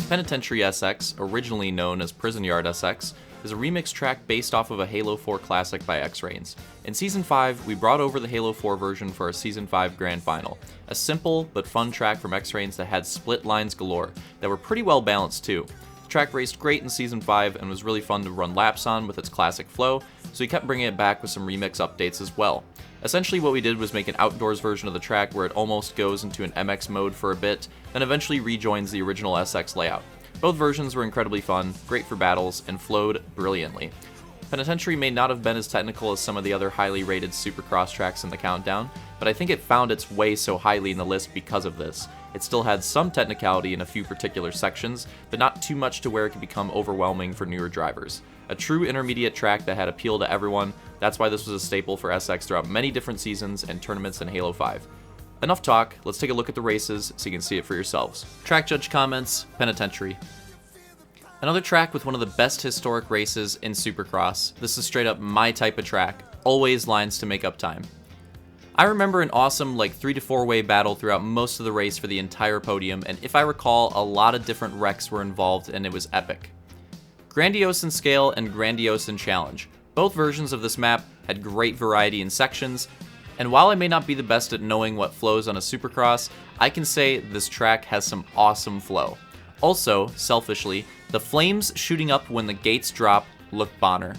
Penitentiary SX, originally known as Prison Yard SX, is a remix track based off of a Halo 4 classic by XreignZ. In Season 5, we brought over the Halo 4 version for our Season 5 Grand Final. A simple but fun track from XreignZ that had split lines galore, that were pretty well balanced too. The track raced great in Season 5 and was really fun to run laps on with its classic flow, so we kept bringing it back with some remix updates as well. Essentially what we did was make an outdoors version of the track where it almost goes into an MX mode for a bit, then eventually rejoins the original SX layout. Both versions were incredibly fun, great for battles, and flowed brilliantly. Penitentiary may not have been as technical as some of the other highly rated Supercross tracks in the countdown, but I think it found its way so highly in the list because of this. It still had some technicality in a few particular sections, but not too much to where it could become overwhelming for newer drivers. A true intermediate track that had appeal to everyone, that's why this was a staple for SX throughout many different seasons and tournaments in Halo 5. Enough talk, let's take a look at the races so you can see it for yourselves. Track judge comments, Penitentiary. Another track with one of the best historic races in Supercross. This is straight up my type of track, always lines to make up time. I remember an awesome 3 to 4 way battle throughout most of the race for the entire podium, and if I recall, a lot of different wrecks were involved and it was epic. Grandiose in scale and grandiose in challenge. Both versions of this map had great variety in sections, and while I may not be the best at knowing what flows on a Supercross, I can say this track has some awesome flow. Also, selfishly, the flames shooting up when the gates drop look bonner.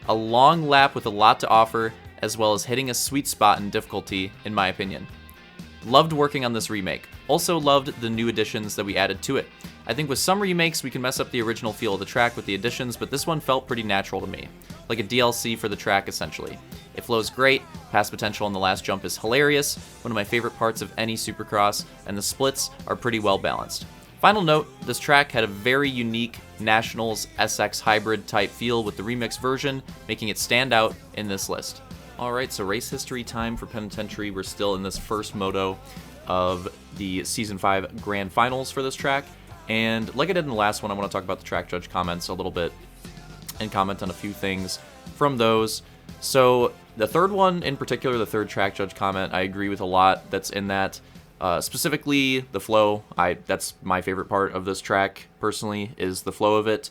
A long lap with a lot to offer, as well as hitting a sweet spot in difficulty, in my opinion. Loved working on this remake. Also loved the new additions that we added to it. I think with some remakes we can mess up the original feel of the track with the additions, but this one felt pretty natural to me. Like a DLC for the track, essentially. It flows great, pass potential on the last jump is hilarious, one of my favorite parts of any Supercross, and the splits are pretty well balanced. Final note, this track had a very unique Nationals SX hybrid type feel with the remix version, making it stand out in this list. Alright, so race history time for Penitentiary. We're still in this first moto of the Season 5 Grand Finals for this track, and like I did in the last one, I want to talk about the track judge comments a little bit and comment on a few things from those. So the third one in particular, the third track judge comment, I agree with a lot that's in that. Specifically, the flow. That's my favorite part of this track, personally, is the flow of it.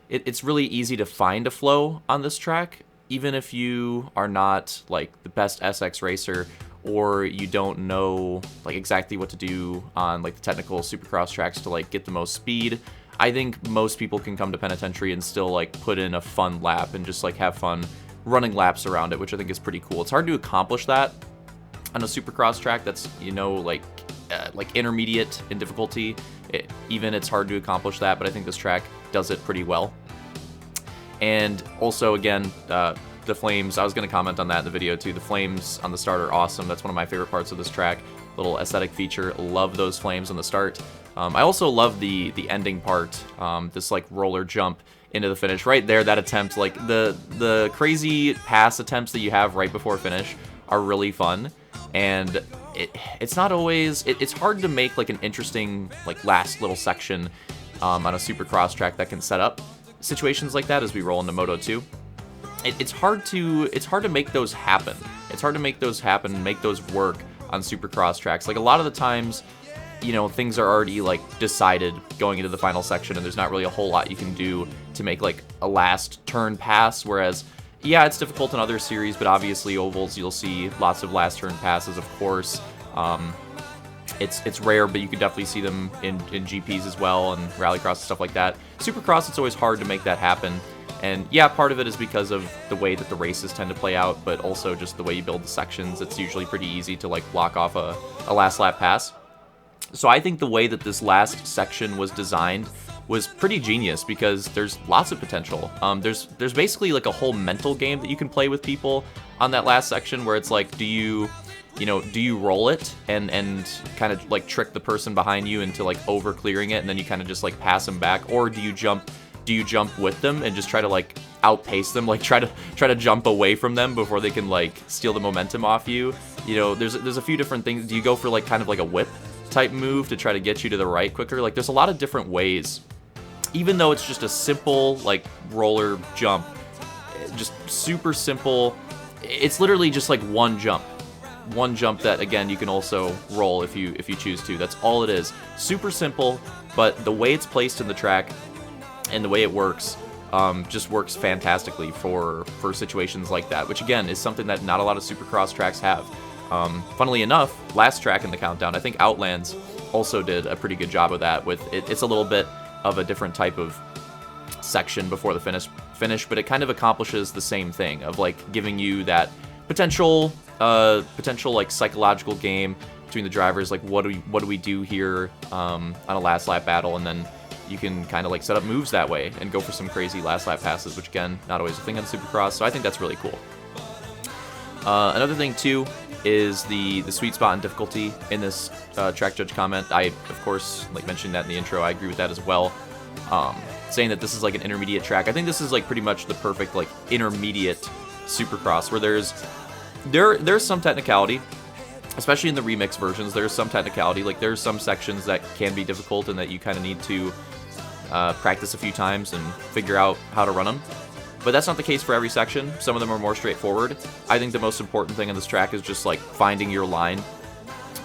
It's really easy to find a flow on this track, even if you are not the best SX racer, or you don't know exactly what to do on the technical Supercross tracks to get the most speed. I think most people can come to Penitentiary and still put in a fun lap and just have fun running laps around it, which I think is pretty cool. It's hard to accomplish that on a Supercross track that's intermediate in difficulty. It's hard to accomplish that, but I think this track does it pretty well. And also, again, the flames, I was going to comment on that in the video too. The flames on the start are awesome. That's one of my favorite parts of this track. Little aesthetic feature. Love those flames on the start. I also love the ending part, this roller jump into the finish. Right there, that attempt, the crazy pass attempts that you have right before finish are really fun. And it's not always, it's hard to make an interesting last little section on a Supercross track that can set up situations like that as we roll into Moto 2. It's hard to make those happen. It's hard to make those happen and make those work on Supercross tracks. A lot of the times, things are already decided going into the final section, and there's not really a whole lot you can do to make a last turn pass, whereas yeah, it's difficult in other series, but obviously ovals, you'll see lots of last turn passes, of course. It's rare, but you can definitely see them in GPs as well, and Rallycross and stuff like that. Supercross, it's always hard to make that happen. And yeah, part of it is because of the way that the races tend to play out, but also just the way you build the sections. It's usually pretty easy to block off a last lap pass. So I think the way that this last section was designed was pretty genius, because there's lots of potential. There's basically a whole mental game that you can play with people on that last section, where it's do you roll it and kind of trick the person behind you into over clearing it, and then you kind of just pass them back, or do you jump with them and just try to outpace them, try to jump away from them before they can steal the momentum off you. There's a few different things. Do you go for kind of a whip type move to try to get you to the right quicker? There's a lot of different ways. Even though it's just a simple roller jump, just super simple. It's literally just one jump. one jump that, again, you can also roll if you choose to. That's all it is. Super simple, but the way it's placed in the track and the way it works just works fantastically for situations like that, which again is something that not a lot of Supercross tracks have. Funnily enough, last track in the countdown, I think Outlands also did a pretty good job of that. With it's a little bit of a different type of section before the finish, but it kind of accomplishes the same thing of like giving you that potential like psychological game between the drivers, like what do we do here on a last lap battle, and then you can kind of like set up moves that way and go for some crazy last lap passes, which again, not always a thing on Supercross, so I think that's really cool. Another thing too is the sweet spot and difficulty in this track judge comment. I, of course, like mentioned that in the intro, I agree with that as well. Saying that this is like an intermediate track. I think this is like pretty much the perfect like intermediate Supercross, where there's some technicality, especially in the remix versions. There's some technicality, like there's some sections that can be difficult and that you kind of need to practice a few times and figure out how to run them. But that's not the case for every section. Some of them are more straightforward. I think the most important thing on this track is just like finding your line,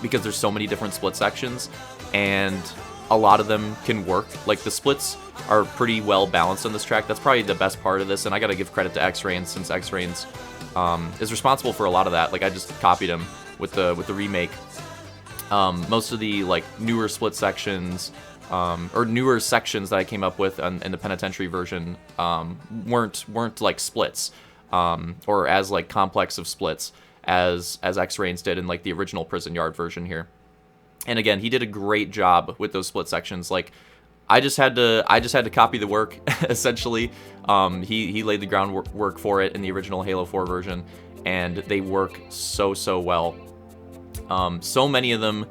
because there's so many different split sections and a lot of them can work. Like the splits are pretty well balanced on this track. That's probably the best part of this, and I gotta give credit to XreignZ, since XreignZ is responsible for a lot of that. Like I just copied him with the remake. Most of the like newer split sections or newer sections that I came up with in the Penitentiary version weren't like splits or as like complex of splits as XreignZ did in like the original Prison Yard version here. And again, he did a great job with those split sections. Like I just had to copy the work essentially. He laid the groundwork for it in the original Halo 4 version, and they work so well. So many of them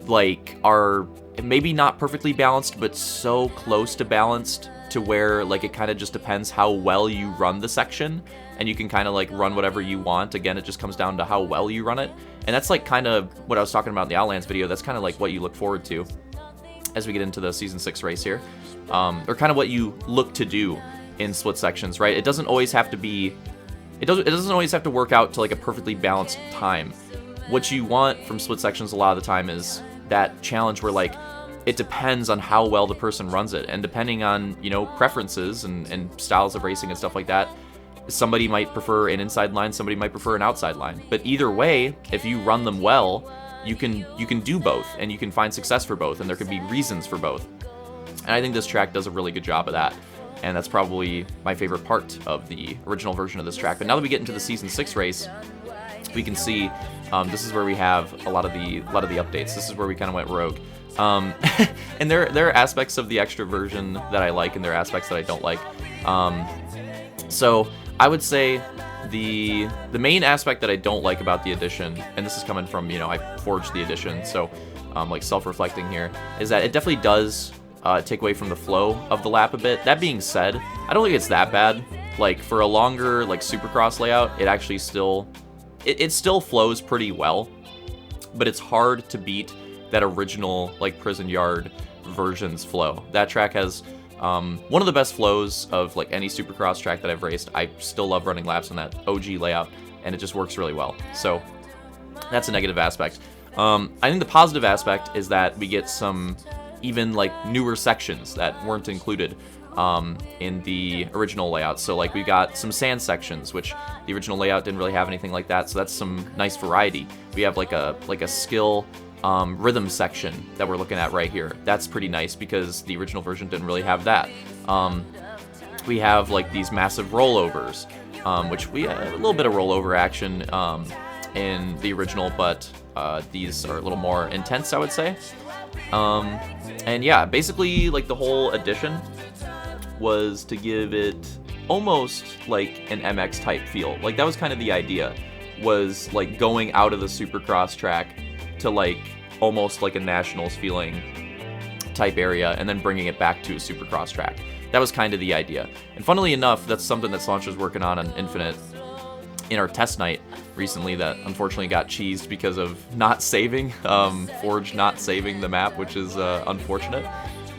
like are maybe not perfectly balanced, but so close to balanced to where like it kind of just depends how well you run the section, and you can kind of like run whatever you want. Again, it just comes down to how well you run it, and that's like kind of what I was talking about in the Outlands video. That's kind of like what you look forward to as we get into the Season 6 race here, or kind of what you look to do in split sections, right? It doesn't always have to be, it doesn't always have to work out to like a perfectly balanced time. What you want from split sections a lot of the time is that challenge where like it depends on how well the person runs it, and depending on, you know, preferences and styles of racing and stuff like that, somebody might prefer an inside line, somebody might prefer an outside line. But either way, if you run them well, you can do both, and you can find success for both, and there could be reasons for both. And I think this track does a really good job of that, and that's probably my favorite part of the original version of this track. But now that we get into the Season 6 race, we can see this is where we have a lot of the updates. This is where we kind of went rogue. And there are aspects of the extra version that I like, and there are aspects that I don't like. So I would say the main aspect that I don't like about the edition, and this is coming from, you know, I forged the edition, so like self-reflecting here, is that it definitely does take away from the flow of the lap a bit. That being said, I don't think it's that bad. Like for a longer like Supercross layout, it actually still it still flows pretty well, but it's hard to beat that original like Prison Yard version's flow. That track has one of the best flows of like any Supercross track that I've raced. I still love running laps on that OG layout, and it just works really well. So that's a negative aspect. I think the positive aspect is that we get some even like newer sections that weren't included in the original layout. So like we got some sand sections, which the original layout didn't really have anything like that. So that's some nice variety. We have like a skill rhythm section that we're looking at right here. That's pretty nice because the original version didn't really have that. We have like these massive rollovers, which we had a little bit of rollover action in the original, but these are a little more intense, I would say. And yeah, basically like the whole edition was to give it almost like an MX type feel. Like that was kind of the idea, was like going out of the Supercross track to like almost like a Nationals feeling type area, and then bringing it back to a Supercross track. That was kind of the idea. And funnily enough, that's something that Slaunch was working on Infinite in our test night recently that unfortunately got cheesed because of not saving, Forge not saving the map, which is unfortunate.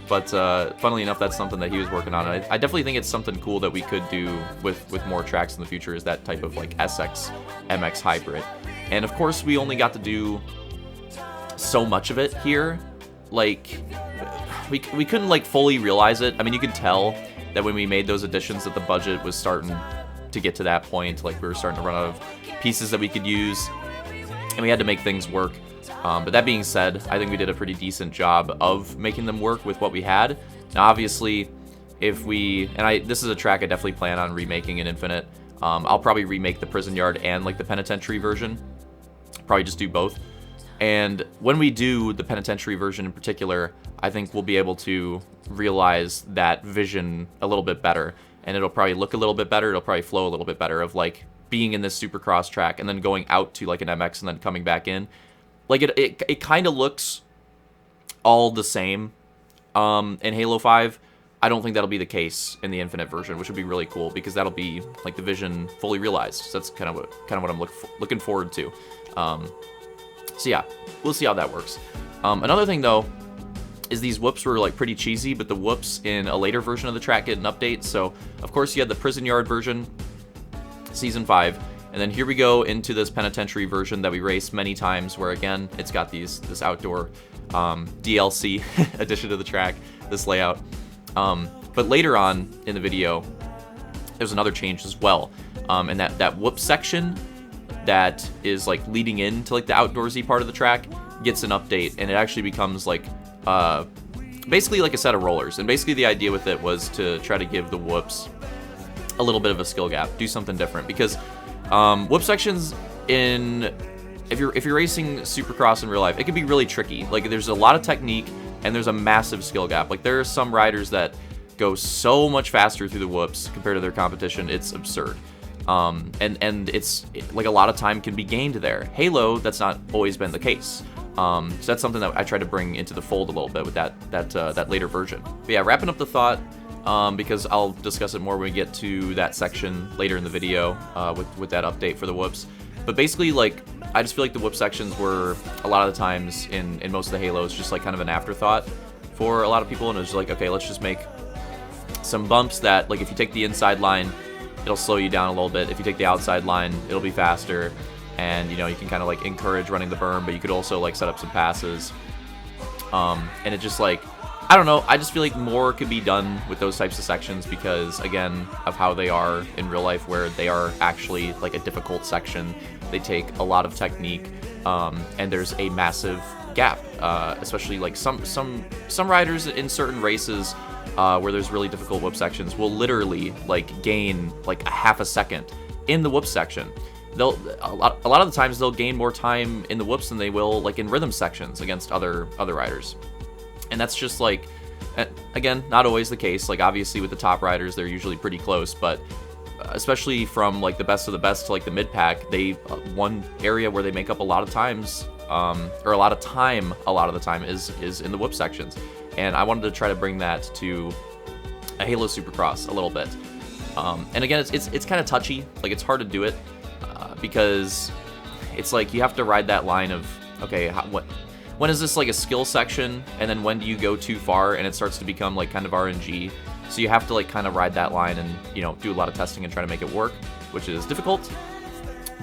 But funnily enough, that's something that he was working on. And I definitely think it's something cool that we could do with more tracks in the future, is that type of like SX MX hybrid. And of course, we only got to do so much of it here. Like, we couldn't like fully realize it. I mean, you could tell that when we made those additions that the budget was starting to get to that point. Like, we were starting to run out of pieces that we could use, and we had to make things work. But that being said, I think we did a pretty decent job of making them work with what we had. Now, obviously, if we, this is a track I definitely plan on remaking in Infinite. I'll probably remake the Prison Yard and like the Penitentiary version. Probably just do both. And when we do the Penitentiary version in particular, I think we'll be able to realize that vision a little bit better. And it'll probably look a little bit better. It'll probably flow a little bit better of like being in this Supercross track and then going out to like an MX and then coming back in. Like it kind of looks all the same in Halo 5. I don't think that'll be the case in the Infinite version, which would be really cool because that'll be like the vision fully realized. So that's kind of what I'm looking forward to. So yeah, we'll see how that works. Another thing though is these whoops were like pretty cheesy, but the whoops in a later version of the track get an update. So of course you had the Prison Yard version, Season 5, and then here we go into this Penitentiary version that we raced many times, where again it's got this outdoor DLC addition to the track, this layout. But later on in the video, there's another change as well, and that whoop section that is like leading into like the outdoorsy part of the track gets an update, and it actually becomes like basically like a set of rollers. And basically the idea with it was to try to give the whoops a little bit of a skill gap, do something different, because whoop sections if you're racing Supercross in real life, it can be really tricky. Like, there's a lot of technique and there's a massive skill gap. Like, there are some riders that go so much faster through the whoops compared to their competition, it's absurd. And it's like a lot of time can be gained there. Halo, that's not always been the case. So that's something that I try to bring into the fold a little bit with that later version. But yeah, wrapping up the thought, because I'll discuss it more when we get to that section later in the video with that update for the whoops. But basically, like, I just feel like the whoop sections were a lot of the times in most of the Halos just like kind of an afterthought for a lot of people, and it was like, okay, let's just make some bumps that, like, if you take the inside line, it'll slow you down a little bit. If you take the outside line, it'll be faster. And, you know, you can kind of like encourage running the berm, but you could also like set up some passes. And it just like, I don't know, I just feel like more could be done with those types of sections because, again, of how they are in real life, where they are actually like a difficult section. They take a lot of technique, and there's a massive gap, especially like some riders in certain races where there's really difficult whoop sections will literally like gain like a half a second in the whoop section. A lot of the times they'll gain more time in the whoops than they will like in rhythm sections against other riders. And that's just like, again, not always the case. Like, obviously with the top riders, they're usually pretty close, but especially from like the best of the best to like the mid pack, one area where they make up a lot of times, or a lot of time, a lot of the time is in the whoop sections. And I wanted to try to bring that to a Halo Supercross a little bit. And again, it's kind of touchy. Like, it's hard to do it because it's like you have to ride that line of, okay, when is this like a skill section, and then when do you go too far and it starts to become like kind of RNG. So you have to like kind of ride that line and, you know, do a lot of testing and try to make it work, which is difficult.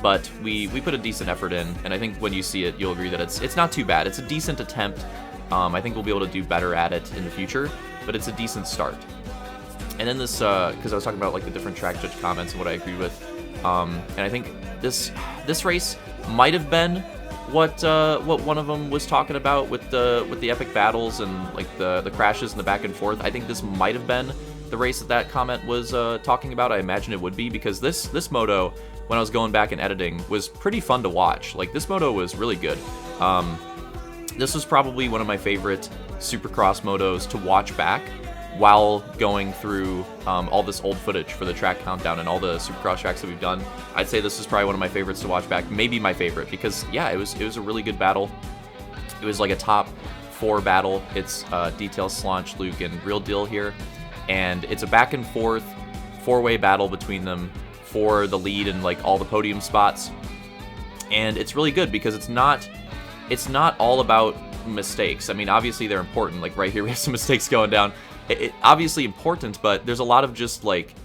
But we put a decent effort in, and I think when you see it, you'll agree that it's not too bad. It's a decent attempt. I think we'll be able to do better at it in the future, but it's a decent start. And then this, because I was talking about like the different track judge comments and what I agree with, and I think this race might have been what one of them was talking about with the epic battles and like the crashes and the back and forth. I think this might have been the race that comment was talking about. I imagine it would be, because this moto, when I was going back and editing, was pretty fun to watch. Like, this moto was really good. This was probably one of my favorite Supercross motos to watch back while going through all this old footage for the track countdown and all the Supercross tracks that we've done. I'd say this is probably one of my favorites to watch back, maybe my favorite, because yeah, it was a really good battle. It was like a top 4 battle. It's Detail, Slaunch, Luke, and Real Deal here, and it's a back and forth 4-way battle between them for the lead and like all the podium spots. And it's really good because it's not all about mistakes. I mean, obviously they're important. Like, right here we have some mistakes going down. It obviously important, but there's a lot of just like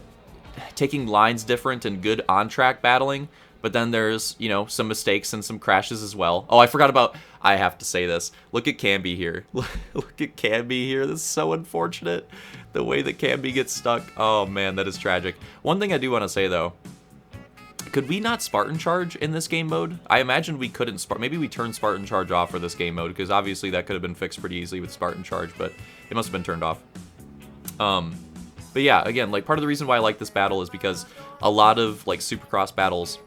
taking lines different and good on-track battling, But then there's, you know, some mistakes and some crashes as well. Oh, I forgot about, I have to say this. Look at Camby here. Look at Camby here. This is so unfortunate. The way that Camby gets stuck. Oh man, that is tragic. One thing I do want to say though, could we not Spartan Charge in this game mode? I imagine we couldn't. Maybe we turned Spartan Charge off for this game mode, because obviously that could have been fixed pretty easily with Spartan Charge, but it must have been turned off. But yeah, again, like part of the reason why I like this battle is because a lot of like Supercross battles,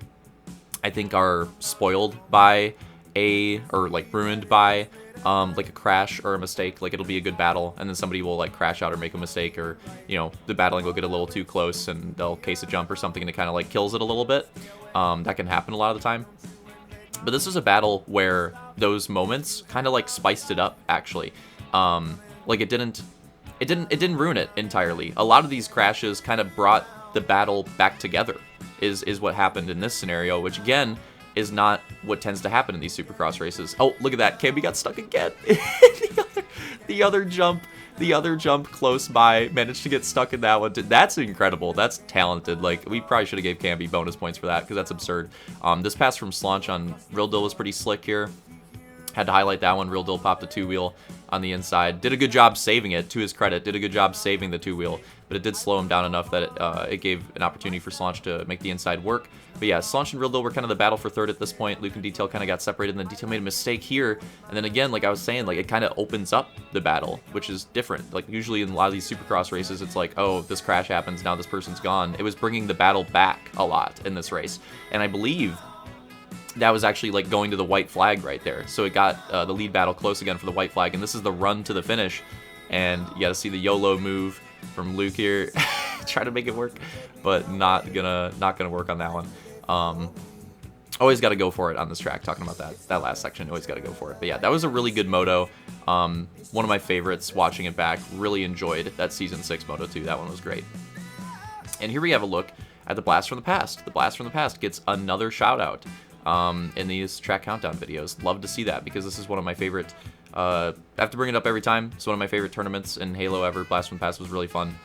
I think, are spoiled by or like ruined by like a crash or a mistake. Like it'll be a good battle and then somebody will like crash out or make a mistake, or you know, the battling will get a little too close and they'll case a jump or something and it kind of like kills it a little bit. That can happen a lot of the time. But this is a battle where those moments kind of like spiced it up actually. Like it didn't ruin it entirely. A lot of these crashes kind of brought the battle back together is what happened in this scenario, which again is not what tends to happen in these Supercross races. Oh, look at that. Camby got stuck again. the other jump close by, managed to get stuck in that one. That's incredible. That's talented. Like, we probably should have gave Camby bonus points for that, because that's absurd. This pass from Slaunch on Real Dill was pretty slick here. Had to highlight that one. Real Dill popped the two-wheel on the inside. Did a good job saving it, to his credit. Did a good job saving the two-wheel, but it did slow him down enough that it gave an opportunity for Slaunch to make the inside work. But yeah, Slaunch and Real Dill were kind of the battle for third at this point. Luke and Detail kind of got separated, and then Detail made a mistake here. And then again, like I was saying, like it kind of opens up the battle, which is different. Like usually in a lot of these Supercross races, it's like, oh, this crash happens, now this person's gone. It was bringing the battle back a lot in this race. And I believe that was actually like going to the white flag right there. So it got the lead battle close again for the white flag, and this is the run to the finish. And you got to see the YOLO move from Luke here. Try to make it work, but not gonna work on that one. Always got to go for it on this track. Talking about that last section, always got to go for it. But yeah, that was a really good moto. One of my favorites watching it back. Really enjoyed that Season 6 Moto 2. That one was great. And here we have a look at the Blast from the Past. The Blast from the Past gets another shout out in these track countdown videos. Love to see that, because this is one of my favorite, I have to bring it up every time, it's one of my favorite tournaments in Halo ever. Blast from the Past was really fun.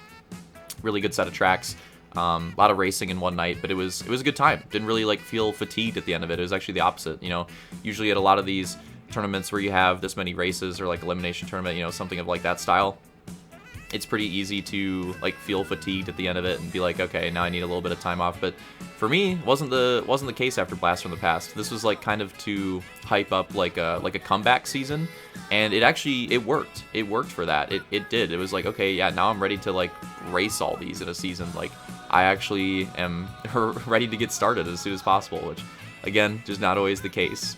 Really good set of tracks. A lot of racing in one night, but it was a good time. Didn't really like feel fatigued at the end of it. It was actually the opposite. You know, usually at a lot of these tournaments where you have this many races, or like elimination tournament, you know, something of like that style, it's pretty easy to like feel fatigued at the end of it and be like, okay, now I need a little bit of time off. But for me, wasn't the case after Blast from the Past. This was like kind of to hype up like a comeback season, and it worked. It worked for that. It did. It was like, okay, yeah, now I'm ready to like race all these in a season. Like I actually am ready to get started as soon as possible, which again, just not always the case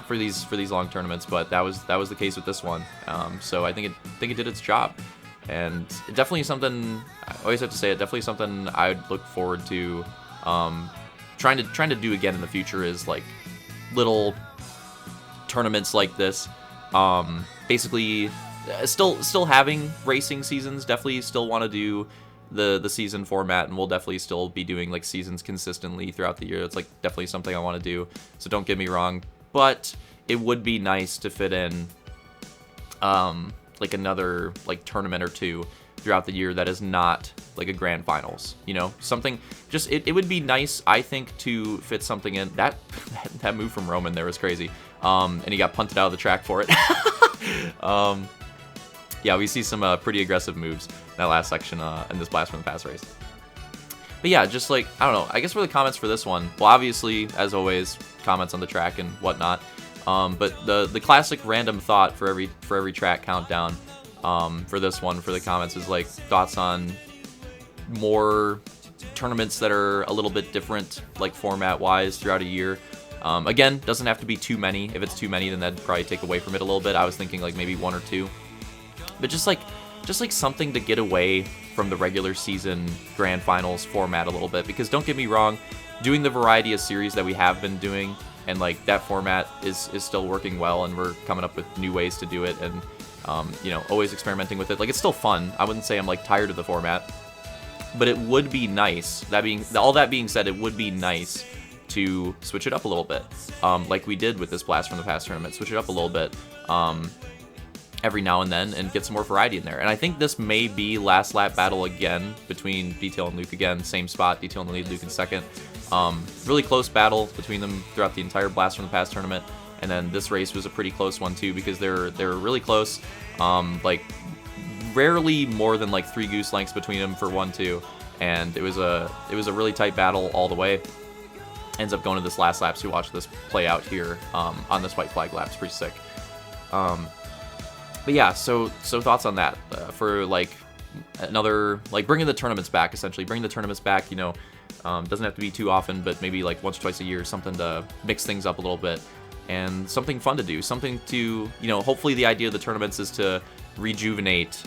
for these long tournaments, but that was the case with this one. So I think it did its job, and it definitely something. I always have to say it. Definitely something I'd look forward to trying to do again in the future, is like little tournaments like this. Basically, still having racing seasons. Definitely still want to do the season format, and we'll definitely still be doing like seasons consistently throughout the year. It's like definitely something I want to do. So don't get me wrong. But it would be nice to fit in like another like tournament or two throughout the year that is not like a grand finals, you know, something just it would be nice, I think, to fit something in. That move from Roman there was crazy, and he got punted out of the track for it. Yeah, we see some pretty aggressive moves in that last section in this Blast from the Past race. But yeah, just like, I don't know, I guess for the comments for this one, well, obviously, as always, comments on the track and whatnot. But the classic random thought for every track countdown for this one, for the comments, is like thoughts on more tournaments that are a little bit different, like format-wise, throughout a year. Again, doesn't have to be too many. If it's too many, then that'd probably take away from it a little bit. I was thinking like maybe 1 or 2. But just like something to get away from the regular season grand finals format a little bit, because don't get me wrong, doing the variety of series that we have been doing, and like that format is still working well, and we're coming up with new ways to do it, and you know, always experimenting with it. Like, it's still fun. I wouldn't say I'm like tired of the format, but it would be nice, all that being said, it would be nice to switch it up a little bit, like we did with this Blast from the Past tournament. Switch it up a little bit every now and then, and get some more variety in there. And I think this may be last lap battle again between Detail and Luke again. Same spot, Detail in the lead, Luke in second. Really close battle between them throughout the entire Blast from the Past tournament, and then this race was a pretty close one too, because they're really close. Like rarely more than like 3 goose lengths between them for 1-2, and it was a really tight battle all the way. Ends up going to this last lap, so you watch this play out here on this white flag lap. It's pretty sick. But yeah, so thoughts on that for like another, like bringing the tournaments back, essentially bringing the tournaments back. You know, doesn't have to be too often, but maybe like once or twice a year, something to mix things up a little bit, and something fun to do, something to, you know, hopefully the idea of the tournaments is to rejuvenate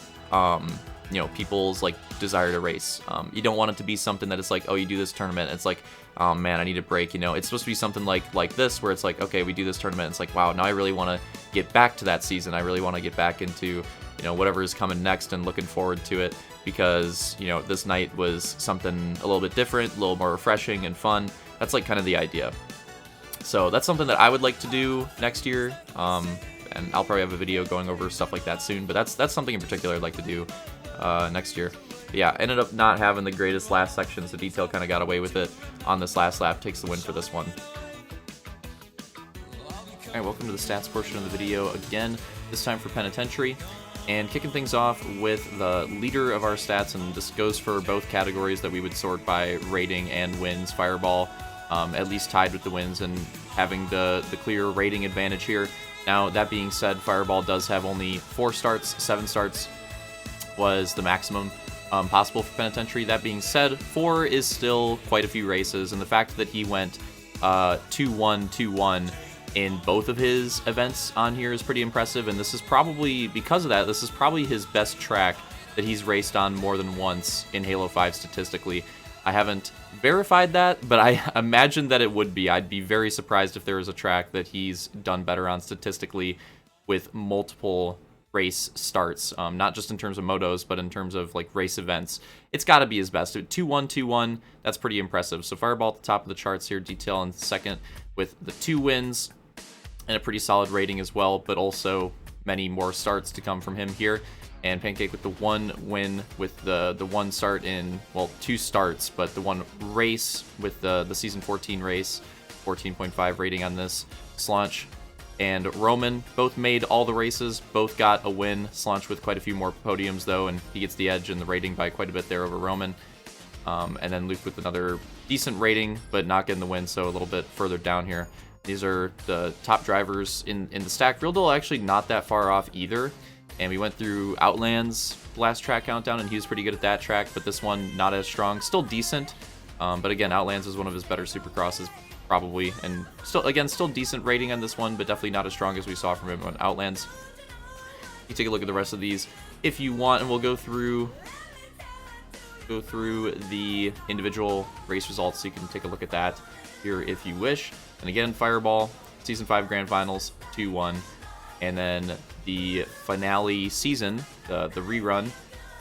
you know, people's like desire to race. You don't want it to be something that is like, oh, you do this tournament, it's like, oh man, I need a break. You know, it's supposed to be something like this, where it's like, okay, we do this tournament, it's like, wow, now I really want to get back to that season. I really want to get back into, you know, whatever is coming next, and looking forward to it, because, you know, this night was something a little bit different, a little more refreshing and fun. That's like kind of the idea. So that's something that I would like to do next year. And I'll probably have a video going over stuff like that soon, but that's something in particular I'd like to do next year. But yeah, ended up not having the greatest last sections. The detail kind of got away with it on this last lap. Takes the win for this one. Alright, welcome to the stats portion of the video again, this time for Penitentiary. And kicking things off with the leader of our stats, and this goes for both categories that we would sort by rating and wins. Fireball, at least tied with the wins and having the clear rating advantage here. Now, that being said, Fireball does have only 4 starts. 7 starts was the maximum possible for Penitentiary. That being said, 4 is still quite a few races, and the fact that he went 2-1, 2-1 in both of his events on here is pretty impressive, and this is probably, because of that, this is probably his best track that he's raced on more than once in Halo 5 statistically. I haven't verified that, but I imagine that it would be. I'd be very surprised if there was a track that he's done better on statistically with multiple race starts, not just in terms of motos, but in terms of like race events. It's got to be his best. 2-1, 2-1, that's pretty impressive. So Fireball at the top of the charts here, Detail in second with the 2 wins and a pretty solid rating as well, but also many more starts to come from him here. And Pancake with the 1 win with the 1 start in, well, 2 starts, but the 1 race with the Season 14 race, 14.5 rating on this. Slaunch and Roman both made all the races, both got a win. Slaunch with quite a few more podiums, though, and he gets the edge in the rating by quite a bit there over Roman. And then Luke with another decent rating, but not getting the win, so a little bit further down here. These are the top drivers in the stack. Real Duel actually not that far off either. And we went through Outland's last track countdown, and he was pretty good at that track, but this one not as strong. Still decent, but again, Outland's is one of his better Supercrosses, probably. And still decent rating on this one, but definitely not as strong as we saw from him on Outland's. You take a look at the rest of these if you want, and we'll go through the individual race results, so you can take a look at that here if you wish. And again, Fireball, Season 5 Grand Finals, 2-1. And then the finale season, the rerun,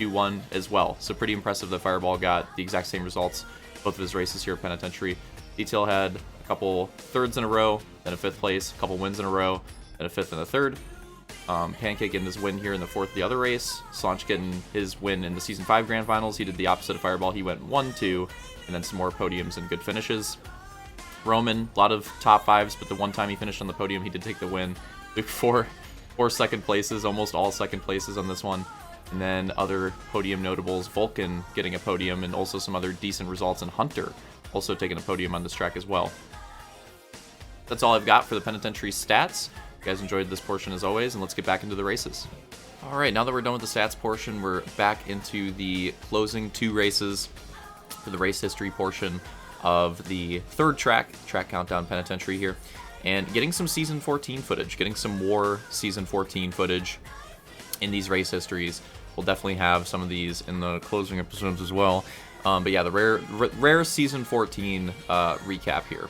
2-1 as well. So pretty impressive that Fireball got the exact same results both of his races here at Penitentiary. Detail had a couple thirds in a row, then a 5th place, a couple wins in a row, then a 5th and a 3rd. Pancake getting his win here in the 4th the other race. Slaunch getting his win in the Season 5 Grand Finals. He did the opposite of Fireball. He went 1-2, and then some more podiums and good finishes. Roman, a lot of top 5s, but the one time he finished on the podium, he did take the win. Luke, 4 second places, almost all second places on this one. And then other podium notables, Vulcan getting a podium, and also some other decent results, and Hunter also taking a podium on this track as well. That's all I've got for the Penitentiary stats. You guys enjoyed this portion as always, and let's get back into the races. Alright, now that we're done with the stats portion, we're back into the closing 2 races for the race history portion of the 3rd track countdown Penitentiary here. And getting some Season 14 footage, getting some more Season 14 footage in these race histories. We'll definitely have some of these in the closing episodes as well. But yeah, the rare Season 14 recap here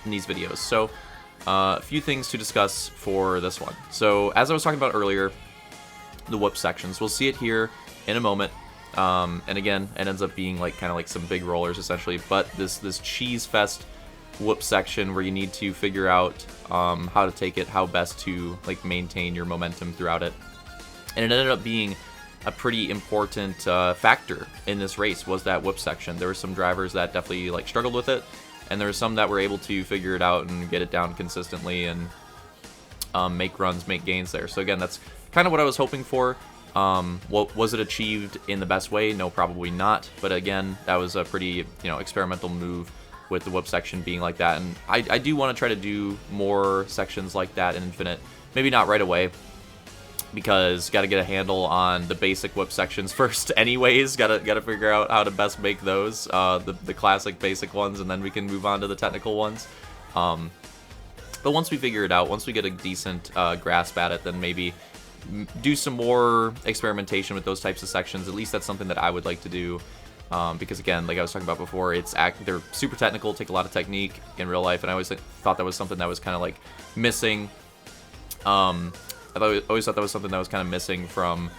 in these videos. So a few things to discuss for this one. So as I was talking about earlier, the whoop sections. We'll see it here in a moment. And again, it ends up being like kind of like some big rollers essentially. But this Cheese Fest whoop section where you need to figure out how to take it, how best to like maintain your momentum throughout it. And it ended up being a pretty important factor in this race was that whip section. There were some drivers that definitely like struggled with it, and there were some that were able to figure it out and get it down consistently and make runs, make gains there. So again, that's kind of what I was hoping for. What was it achieved in the best way? No, probably not. But again, that was a pretty, experimental move with the whip section being like that. And I do want to try to do more sections like that in Infinite. Maybe not right away, because got to get a handle on the basic whip sections first anyways. Got to figure out how to best make those, the classic basic ones, and then we can move on to the technical ones. But once we figure it out, once we get a decent grasp at it, then maybe do some more experimentation with those types of sections. At least that's something that I would like to do, because again, like I was talking about before, they're super technical, take a lot of technique in real life, and I always thought that was something that was kind of like missing. I always thought that was something that was kind of missing from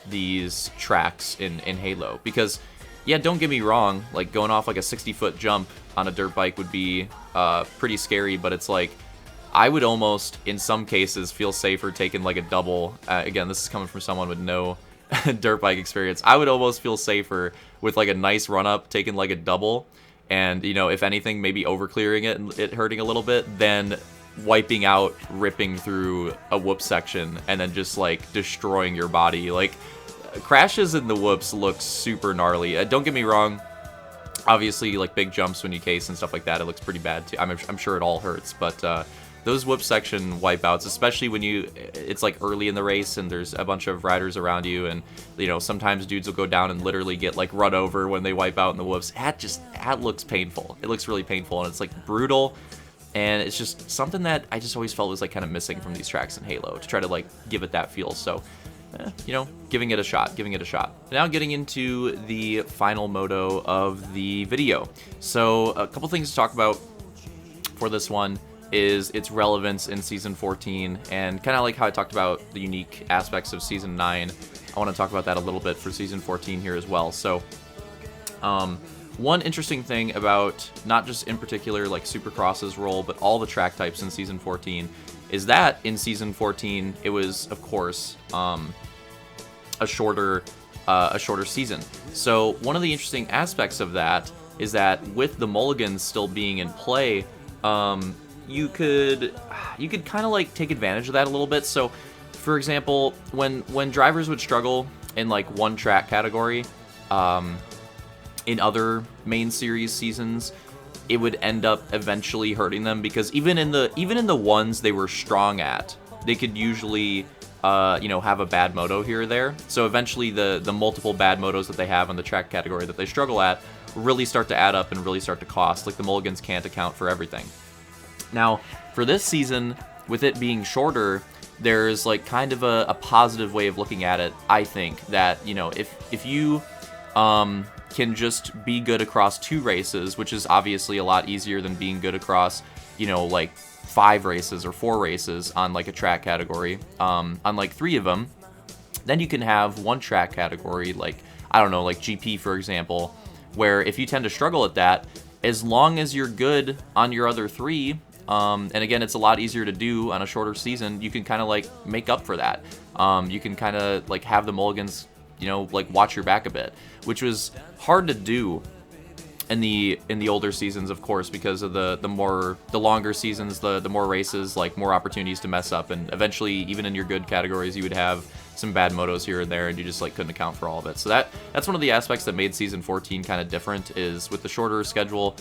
these tracks in Halo. Because, yeah, don't get me wrong, like going off like a 60-foot jump on a dirt bike would be pretty scary, but it's like, I would almost, in some cases, feel safer taking like a double. Again, this is coming from someone with no dirt bike experience. I would almost feel safer with like a nice run up, taking like a double, and, if anything, maybe overclearing it and it hurting a little bit, than wiping out, ripping through a whoop section, and then just like destroying your body. Like, crashes in the whoops look super gnarly. Don't get me wrong, obviously like big jumps when you case and stuff like that, it looks pretty bad too. I'm sure it all hurts, but those whip section wipeouts, especially when it's like early in the race and there's a bunch of riders around you, and sometimes dudes will go down and literally get like run over when they wipe out in the whoops. That looks painful. It looks really painful, and it's like brutal. And it's just something that I just always felt was like kind of missing from these tracks in Halo, to try to like give it that feel. So, giving it a shot. Now getting into the final moto of the video. So a couple things to talk about for this one is its relevance in Season 14, and kind of like how I talked about the unique aspects of Season 9. I want to talk about that a little bit for Season 14 here as well. So, one interesting thing about not just in particular like Supercross's role, but all the track types in Season 14, is that in Season 14 it was, of course, a shorter season. So one of the interesting aspects of that is that with the mulligans still being in play, you could kind of like take advantage of that a little bit. So, for example, when drivers would struggle in like one track category, in other main series seasons, it would end up eventually hurting them, because even in the ones they were strong at, they could usually have a bad moto here or there. So eventually the multiple bad motos that they have in the track category that they struggle at really start to add up and really start to cost. Like, the mulligans can't account for everything. Now, for this season, with it being shorter, there's like kind of a positive way of looking at it. I think that, if you can just be good across 2 races, which is obviously a lot easier than being good across, like 5 races or 4 races on like a track category, on like 3 of them, then you can have one track category, like, I don't know, like GP, for example, where if you tend to struggle at that, as long as you're good on your other 3, and again, it's a lot easier to do on a shorter season, you can kind of like make up for that. You can kind of like have the mulligans, like watch your back a bit, which was hard to do in the older seasons, of course, because of the longer seasons, the more races, like more opportunities to mess up, and eventually even in your good categories you would have some bad motos here and there, and you just like couldn't account for all of it. So that's one of the aspects that made Season 14 kind of different, is with the shorter schedule,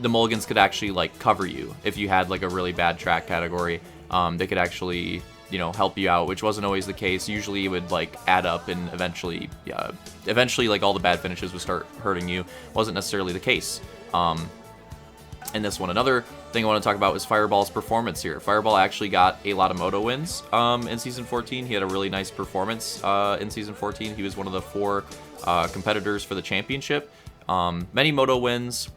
the mulligans could actually like cover you if you had like a really bad track category. They could actually help you out, which wasn't always the case. Usually it would like add up, and eventually like all the bad finishes would start hurting you. Wasn't necessarily the case in this one. Another thing I want to talk about was Fireball's performance here. Fireball actually got a lot of moto wins in Season 14. He had a really nice performance in Season 14. He was one of the 4 competitors for the championship. Many moto wins,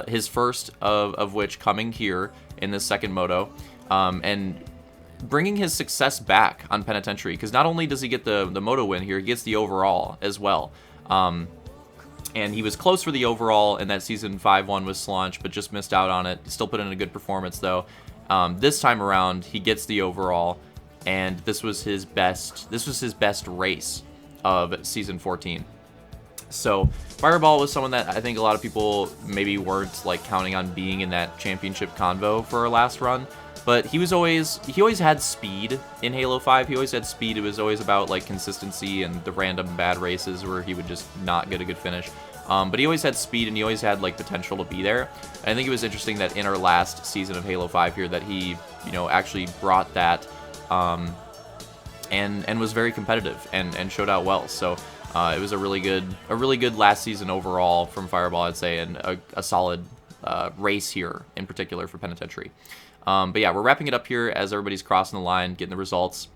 his first of which coming here in this second moto, and bringing his success back on Penitentiary, because not only does he get the moto win here, he gets the overall as well. And he was close for the overall in that Season 5 one with Slaunch, but just missed out on it. Still put in a good performance, though. This time around, he gets the overall, and this was his best race of season 14. So Fireball was someone that I think a lot of people maybe weren't like counting on being in that championship convo for our last run, but he always had speed in Halo 5. He always had speed. It was always about like consistency and the random bad races where he would just not get a good finish. But he always had speed, and he always had like potential to be there. And I think it was interesting that in our last season of Halo 5 here that he, actually brought that and was very competitive and showed out well. So it was a really good last season overall from Fireball, I'd say, and a solid race here in particular for Penitentiary. But yeah, we're wrapping it up here as everybody's crossing the line, getting the results.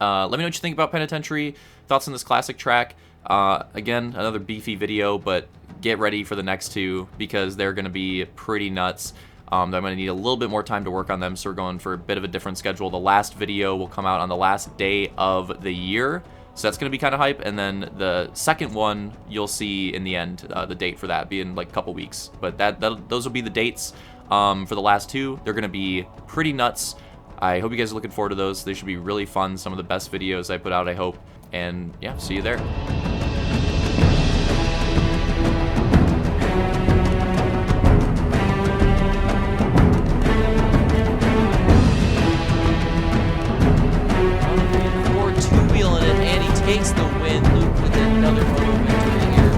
Let me know what you think about Penitentiary, thoughts on this classic track. Again, another beefy video, but get ready for the next two because they're going to be pretty nuts. I'm going to need a little bit more time to work on them, so we're going for a bit of a different schedule. The last video will come out on the last day of the year, so that's going to be kind of hype. And then the second one, you'll see in the end, the date for that being like a couple weeks. But those will be the dates for the last two. They're going to be pretty nuts. I hope you guys are looking forward to those. They should be really fun. Some of the best videos I put out, I hope. And yeah, see you there. Takes the win. Luke with another photo victory here.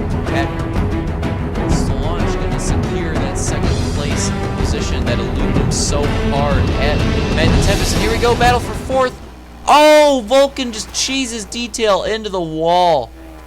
Papaslaunch going to secure that second place position that eluded him so hard at Tempest. And here we go, battle for fourth. Oh, Vulcan just cheeses Detail into the wall.